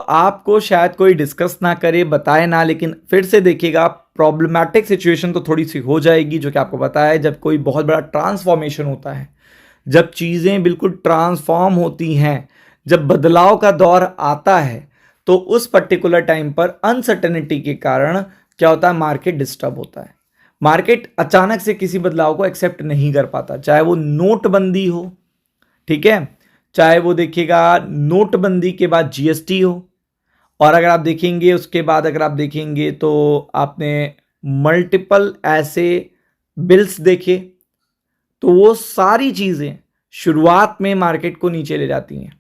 आपको शायद कोई डिस्कस ना करे, बताए ना, लेकिन फिर से देखिएगा प्रॉब्लमैटिक सिचुएशन तो थोड़ी सी हो जाएगी, जो कि आपको पता है जब कोई बहुत बड़ा ट्रांसफॉर्मेशन होता है, जब चीज़ें बिल्कुल ट्रांसफॉर्म होती हैं, जब बदलाव का दौर आता है, तो उस पर्टिकुलर टाइम पर अनसर्टेनिटी के कारण क्या होता है, मार्केट डिस्टर्ब होता है। मार्केट अचानक से किसी बदलाव को एक्सेप्ट नहीं कर पाता, चाहे वो नोटबंदी हो, ठीक है, चाहे वो देखिएगा नोटबंदी के बाद जीएसटी हो, और अगर आप देखेंगे उसके बाद अगर आप देखेंगे तो आपने मल्टीपल ऐसे बिल्स देखे, तो वो सारी चीज़ें शुरुआत में मार्केट को नीचे ले जाती हैं।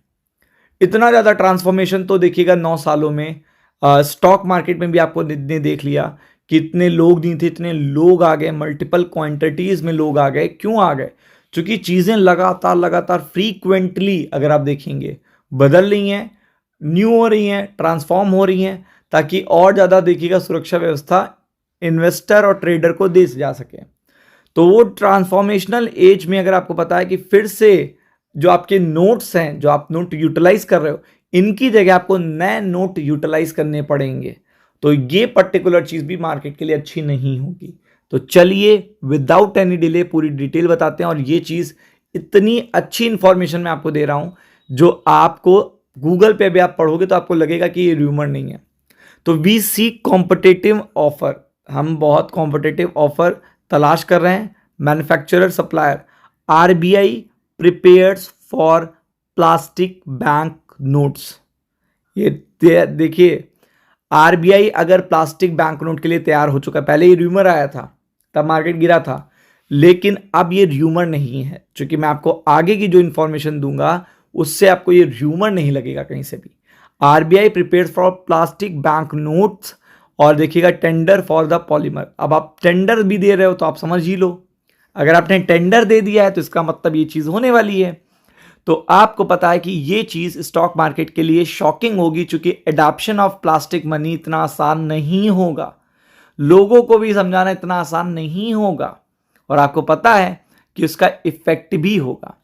इतना ज़्यादा ट्रांसफॉर्मेशन तो देखिएगा 9 सालों में स्टॉक मार्केट में भी आपको ने देख लिया कि इतने लोग नहीं थे, इतने लोग आ गए, मल्टीपल क्वांटिटीज़ में लोग आ गए। क्यों आ गए? क्योंकि चीज़ें लगातार फ्रीक्वेंटली अगर आप देखेंगे बदल रही हैं, न्यू हो रही हैं, ट्रांसफॉर्म हो रही हैं, ताकि और ज़्यादा देखिएगा सुरक्षा व्यवस्था इन्वेस्टर और ट्रेडर को दे जा सके। तो वो ट्रांसफॉर्मेशनल एज में अगर आपको पता है कि फिर से जो आपके नोट्स हैं, जो आप नोट यूटिलाइज कर रहे हो, इनकी जगह आपको नए नोट यूटिलाइज करने पड़ेंगे, तो ये पर्टिकुलर चीज़ भी मार्केट के लिए अच्छी नहीं होगी। तो चलिए विदाउट एनी डिले पूरी डिटेल बताते हैं, और ये चीज़ इतनी अच्छी इंफॉर्मेशन मैं आपको दे रहा हूँ जो आपको गूगल पे भी आप पढ़ोगे तो आपको लगेगा कि ये र्यूमर नहीं है। तो वी सी कॉम्पिटिटिव ऑफर, हम बहुत कॉम्पिटिटिव ऑफर तलाश कर रहे हैं। Manufacturer supplier, RBI prepares for plastic bank notes. ये देखिए, आरबीआई अगर प्लास्टिक बैंक नोट के लिए तैयार हो चुका है, पहले ये र्यूमर आया था तब मार्केट गिरा था, लेकिन अब ये र्यूमर नहीं है, क्योंकि मैं आपको आगे की जो इंफॉर्मेशन दूंगा उससे आपको ये र्यूमर नहीं लगेगा कहीं से भी। RBI prepares for plastic bank notes, और देखिएगा टेंडर फॉर द पॉलीमर। अब आप टेंडर भी दे रहे हो तो आप समझ ही लो, अगर आपने टेंडर दे दिया है तो इसका मतलब ये चीज़ होने वाली है। तो आपको पता है कि ये चीज़ स्टॉक मार्केट के लिए शॉकिंग होगी, क्योंकि एडॉप्शन ऑफ प्लास्टिक मनी इतना आसान नहीं होगा, लोगों को भी समझाना इतना आसान नहीं होगा, और आपको पता है कि उसका इफेक्ट भी होगा।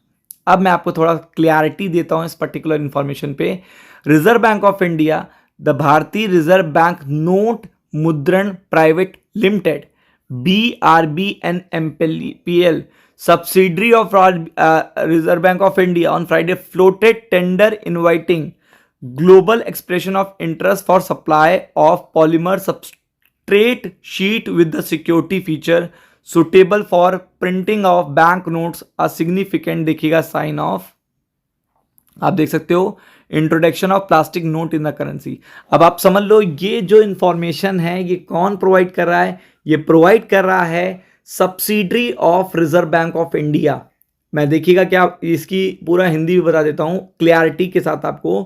अब मैं आपको थोड़ा क्लियरिटी देता हूं इस पर्टिकुलर इंफॉर्मेशन पे। Reserve bank of India, the भारतीय रिजर्व बैंक नोट मुद्रण private limited, BRBNMPL, subsidiary of Reserve Bank of India, on Friday floated tender inviting global expression of interest for supply of polymer substrate sheet with the security feature suitable for printing of bank notes, a significant देखिएगा sign of, आप देख सकते हो, introduction of plastic note in the currency. अब आप समझ लो ये जो इंफॉर्मेशन है ये कौन प्रोवाइड कर रहा है, ये प्रोवाइड कर रहा है subsidiary of reserve bank of India. मैं देखिएगा क्या इसकी पूरा हिंदी भी बता देता हूं क्लियरिटी के साथ आपको,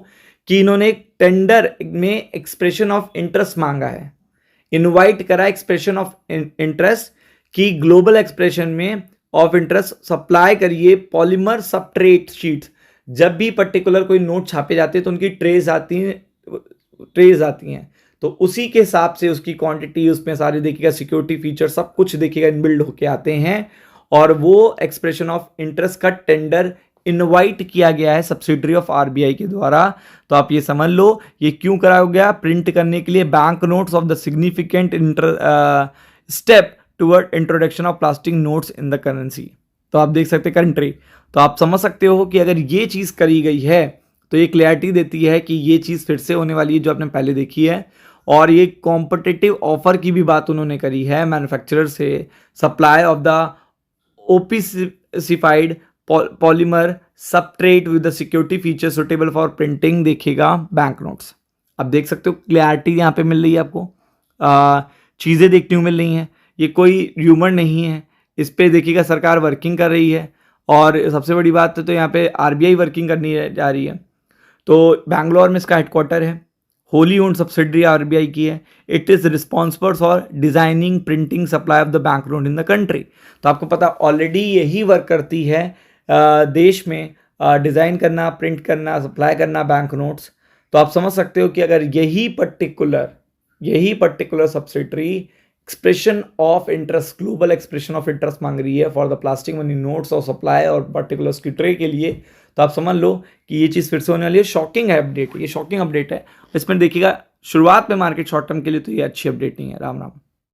कि इन्होंने एक टेंडर में एक्सप्रेशन ऑफ इंटरेस्ट मांगा है, इनवाइट करा एक्सप्रेशन ऑफ इंटरेस्ट की ग्लोबल एक्सप्रेशन में ऑफ इंटरेस्ट सप्लाई करिए पॉलीमर सबस्ट्रेट शीट्स। जब भी पर्टिकुलर कोई नोट छापे जाते हैं तो उनकी ट्रेज आती हैं, तो उसी के हिसाब से उसकी क्वांटिटी, उसमें सारे देखिएगा सिक्योरिटी फीचर सब कुछ देखिएगा इनबिल्ड होके आते हैं, और वो एक्सप्रेशन ऑफ इंटरेस्ट का टेंडर इनवाइट किया गया है सब्सिडरी ऑफ आरबीआई के द्वारा। तो आप ये समझ लो ये क्यों कराया गया, प्रिंट करने के लिए bank notes of the significant step toward introduction of plastic notes in the currency. तो आप देख सकते कंट्री, तो आप समझ सकते हो कि अगर ये चीज़ करी गई है तो ये क्लैरिटी देती है कि ये चीज़ फिर से होने वाली है जो आपने पहले देखी है। और ये कॉम्पिटिटिव ऑफर की भी बात उन्होंने करी है मैन्युफैक्चरर से, supply of the opacified polymer substrate with the security feature suitable for printing देखिएगा बैंक नोट्स। अब देख सकते हो क्लैरिटी यहाँ पे मिल रही है आपको, चीज़ें देखने को मिल रही हैं, ये कोई र्यूमर नहीं है, इस पर देखिएगा सरकार वर्किंग कर रही है। और सबसे बड़ी बात तो यहाँ पे आरबीआई वर्किंग करनी जा रही है। तो बैंगलोर में इसका हेडक्वार्टर है, होली ओन्ड सब्सिडरी आरबीआई की है। It is responsible for designing printing supply of the bank note in the country. तो आपको पता ऑलरेडी यही वर्क करती है देश में, डिज़ाइन करना, प्रिंट करना, सप्लाई करना बैंक नोट्स। तो आप समझ सकते हो कि अगर यही particular subsidiary expression of interest, global expression of interest मांग रही है for the plastic money notes और सप्लाई और पर्टिकुलर उसकी ट्रे के लिए, तो आप समझ लो कि ये चीज़ फिर से होने वाली है। शॉकिंग है अपडेट, ये शॉकिंग अपडेट है। इसमें देखिएगा शुरुआत में मार्केट शॉर्ट टर्म के लिए तो ये अच्छी अपडेट नहीं है। राम राम।